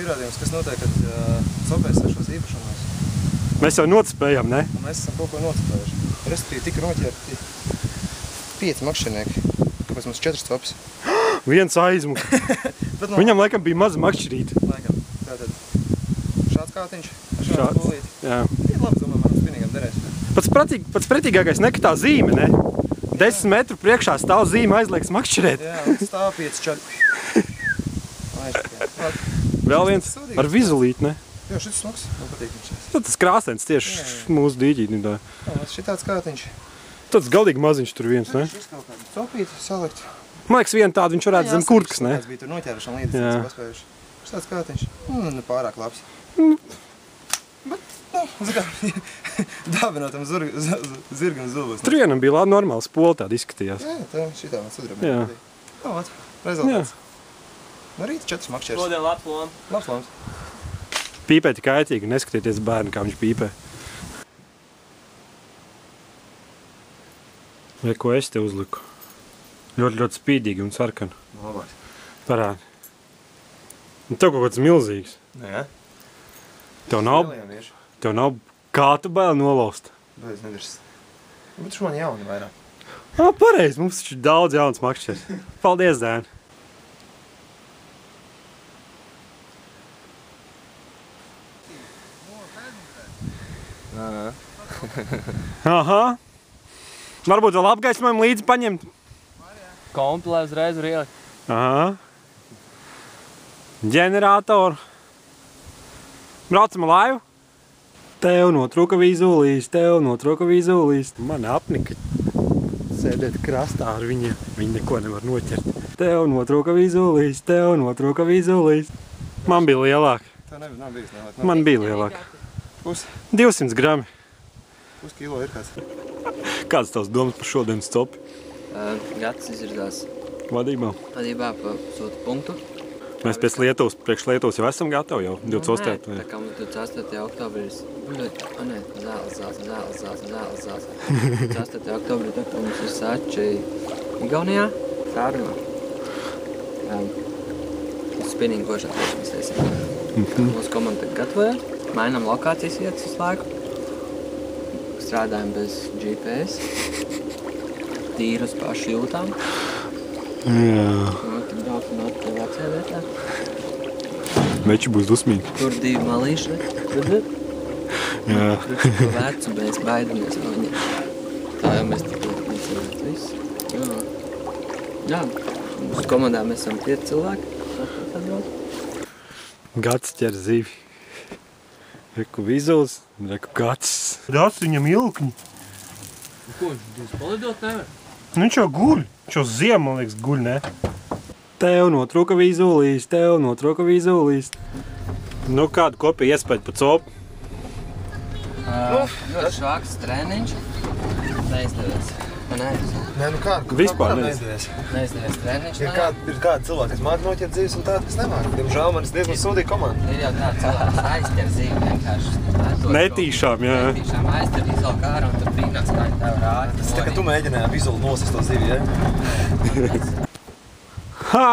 pierādījums, kas notiek, kad copēs sešos īpašumos. Mēs jau nocipējam, ne? Un mēs esam kaut ko nocipējuši. Respektīvi, tika noķerti 5 makšķernieki. Kāpēc mums 4 copes? Viens aizmuka. Viņam laikam bija maza makšķerīte. Laikam. Tātad šāds kātiņš ar šādu pūlīti. Jā. Ir labi, domāju, manam spinnīgam derēs. Pats pretīgākais nekā tā zīme, ne? 10 metru priekšā stāv zīme aizliekas makšķerēt. Jā, un stāv 5 čaļi. Vēl viens ar vizulīti, ne? Jā, šis smags. Man patīk viņš. Tad tas krāsens tieši mūsu dīķītni. Jā, šitāds kātiņš. Tāds galdīgi maziņš tur viens, ne? Šis kaut kādu copīti salikt. Man liekas, vienu tādu viņš varētu zem kurtkas, ne? Tāds bija tur noķēruši un līdzi paspējuši. Šitāds kātiņš. Nu, pārāk labs. Bet, zikā, dāvinotam zirgam zubus. Tur vienam bija labi normāli spola tāda izskatījās. Jā, tā šitā man sudrabē. Jā. Ot, rezultāts. No rīta 4 makšķers. Šodien labs loms. Labs loms. Pīpēti kaitīgi, neskatieties bērni, kā viņš pīpē. Vai ko es te uzliku? Ļoti, ļoti spīdīgi un sarkani. Labāk. Parādi. Un tev kaut kāds milzīgs. Jā. Tev nav kā tu baili nolaust? Beidz nedirst. Bet šo man jauni vairāk. Pareizi, mums taču daudz jauns makšķers. Paldies, dēni. Aha. Varbūt vēl apgaismojumu līdzi paņemt. Komplē uzreiz var ielikt. Aha. Ģeneratoru. Braucam laivu. Tev notrūka vīzulīs, tev notrūka vīzulīs. Man apnika sēdēt krastā ar viņiem. Viņi neko nevar noķert. Tev notrūka vīzulīs, tev notrūka vīzulīs. Man bija lielāk. Tā nav bijis lielāk. Man bija lielāk. 200 grami. Puskilo ir kāds. Kāds tavs domas par šodienas copi? Gads izvirzās Vadībā. vadībā pa sotu punktu. Mēs pēc Lietuvas, priekš Lietuvas jau esam gatavi jau 28. Tā kā mums 28. oktobrī ir zāles. 28. oktobrī mums ir sači Igaunijā, Sārumā. Spinningošā tieši mēs esam. Mūsu komanda tagad gatavoja. Mainām lokācijas vietas visu laiku. Strādājam bez GPS. Tīri uz pašu jūtām. Jā. Tad braukam atpakaļ vecajā vietā. Veči būs dusmīgi. Tur 2 malīši. Jā. Tur vecu mēs baidamies no viņiem. Tā jau mēs tik necināt visu. Jā. Mūsu komandā mēs esam 5 cilvēki. Gads ķer zivi. Reku vizuls, reku gads. Daudz viņam ilkņi. Ko, viņš palidot nevar? Viņš jau guļ. Viņš jau ziemu, man liekas, guļ, ne? Tev notrūka vīzulīs, tev notrūka vīzulīs. Nu, kādu kopiju iespēju pa copu? Ļoti švāks treniņš. Neizdevies. Nē, nu kā? Vispār neizdevies. Neizdevies treniņš. Ir kādi cilvēki, kas māca noķert dzīves un tādi, kas nemāca. Diemžēl man ir diezgan sūdīga komanda. Ir jau tāds cilvēks aizķer zīvi vienkārši. Netīšām, jā. Netīšām aizķer izolu kāru un tad brīnās, kā viņi tev rāda. Tas tā, ka tu mēģināji vizulu nosist to zivi, ja? Ha!